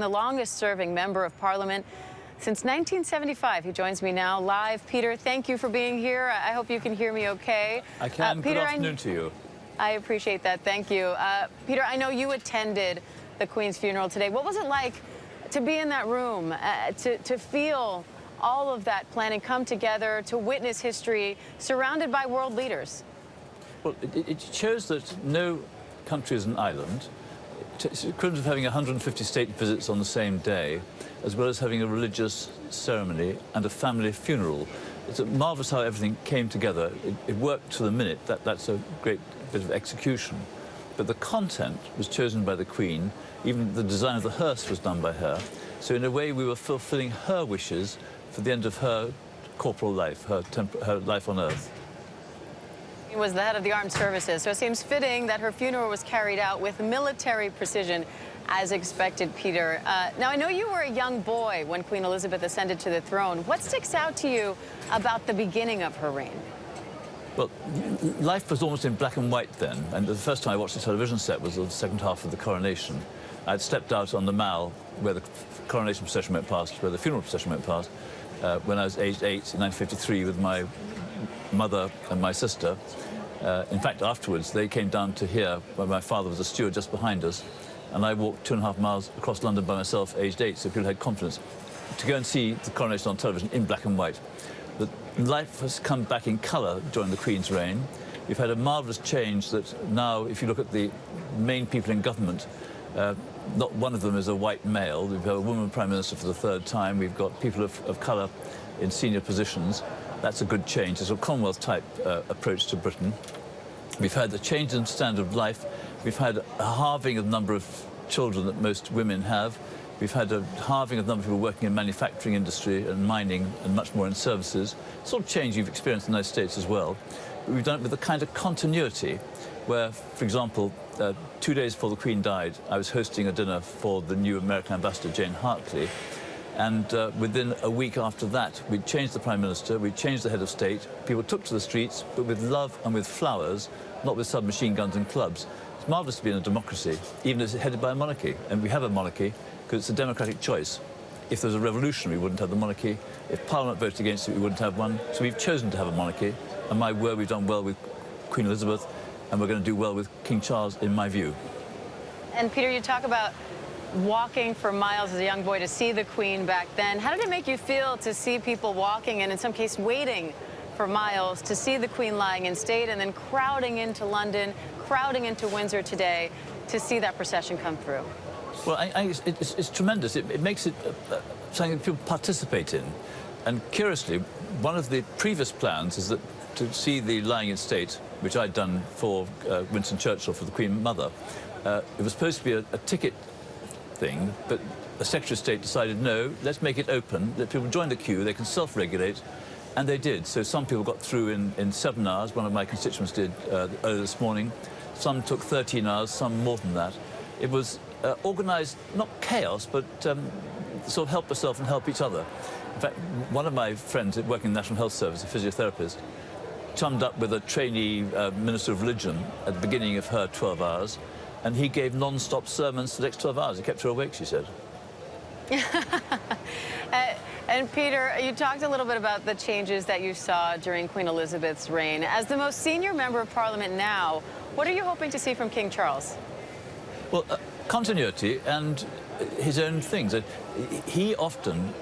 The longest-serving member of Parliament since 1975. He joins me now live. Peter, thank you for being here. I hope you can hear me okay. I can. Peter, good afternoon to you. I appreciate that. Thank you. Peter, I know you attended the Queen's funeral today. What was it like to be in that room, to feel all of that planning come together, to witness history surrounded by world leaders? Well, it shows that no country is an island. It's equivalent of having 150 state visits on the same day, as well as having a religious ceremony and a family funeral. It's marvellous how everything came together. It worked to the minute. That's a great bit of execution. But the content was chosen by the Queen. Even the design of the hearse was done by her. So in a way, we were fulfilling her wishes for the end of her corporal life, her life on earth. She was the head of the armed services, so it seems fitting that her funeral was carried out with military precision, as expected, Peter. Now, I know you were a young boy when Queen Elizabeth ascended to the throne. What sticks out to you about the beginning of her reign? Well, life was almost in black and white then, and the first time I watched the television set was the second half of the coronation. I'd stepped out on the Mall where the coronation procession went past, where the funeral procession went past, when I was aged 8 in 1953 with my mother and my sister. In fact, afterwards, they came down to here, where my father was a steward just behind us, and I walked 2.5 miles across London by myself, aged 8, so people had confidence to go and see the coronation on television in black and white. But life has come back in colour during the Queen's reign. We've had a marvellous change that now, if you look at the main people in government, not one of them is a white male. We've got a woman Prime Minister for the third time. We've got people of colour in senior positions. That's a good change. It's a Commonwealth-type approach to Britain. We've had a change in standard of life. We've had a halving of the number of children that most women have. We've had a halving of the number of people working in manufacturing industry and mining and much more in services. Sort of change you've experienced in the United States as well. But we've done it with a kind of continuity where, for example, 2 days before the Queen died, I was hosting a dinner for the new American ambassador, Jane Hartley. And within a week after that, we'd changed the Prime Minister, we'd changed the head of state. People took to the streets, but with love and with flowers, not with submachine guns and clubs. It's marvellous to be in a democracy, even as it's headed by a monarchy. And we have a monarchy because it's a democratic choice. If there was a revolution, we wouldn't have the monarchy. If Parliament voted against it, we wouldn't have one. So we've chosen to have a monarchy. And my word, we've done well with Queen Elizabeth, and we're going to do well with King Charles, in my view. And Peter, you talk about walking for miles as a young boy to see the Queen back then. How did it make you feel to see people walking and in some case waiting for miles to see the Queen lying in state and then crowding into London, crowding into Windsor today to see that procession come through? Well, it's tremendous. It makes it something that people participate in. And curiously, one of the previous plans is that to see the lying in state, which I'd done for Winston Churchill, for the Queen Mother, it was supposed to be a ticket thing, but the Secretary of State decided, no, let's make it open, let people join the queue, they can self-regulate, and they did. So some people got through in 7 hours, one of my constituents did earlier this morning. Some took 13 hours, some more than that. It was organised, not chaos, but sort of help yourself and help each other. In fact, one of my friends working in the National Health Service, a physiotherapist, chummed up with a trainee Minister of Religion at the beginning of her 12 hours, and he gave non-stop sermons for the next 12 hours. He kept her awake, she said. And Peter, you talked a little bit about the changes that you saw during Queen Elizabeth's reign. As the most senior member of Parliament now, what are you hoping to see from King Charles? Well, continuity and his own things. He often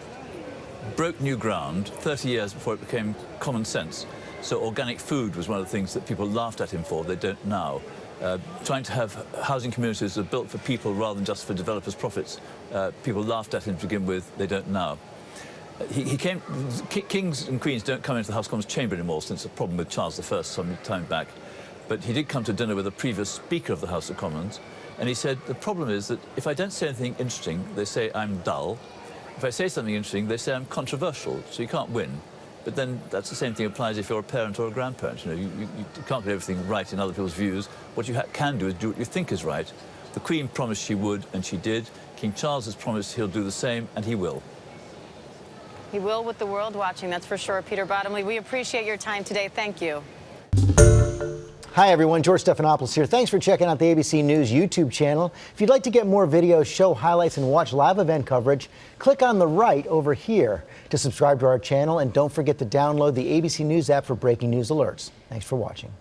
broke new ground 30 years before it became common sense. So organic food was one of the things that people laughed at him for. They don't now. Trying to have housing communities that are built for people rather than just for developers' profits. People laughed at him to begin with. They don't now. Kings and Queens don't come into the House of Commons chamber anymore since the problem with Charles I some time back. But he did come to dinner with a previous Speaker of the House of Commons, and he said, the problem is that if I don't say anything interesting, they say I'm dull. If I say something interesting, they say I'm controversial, so you can't win. But then that's the same thing applies if you're a parent or a grandparent. You know, you can't get everything right in other people's views. What you can do is do what you think is right. The Queen promised she would, and she did. King Charles has promised he'll do the same, and he will. He will, with the world watching, that's for sure. Peter Bottomley, we appreciate your time today. Thank you. Hi, everyone. George Stephanopoulos here. Thanks for checking out the ABC News YouTube channel. If you'd like to get more videos, show highlights, and watch live event coverage, click on the right over here to subscribe to our channel. And don't forget to download the ABC News app for breaking news alerts. Thanks for watching.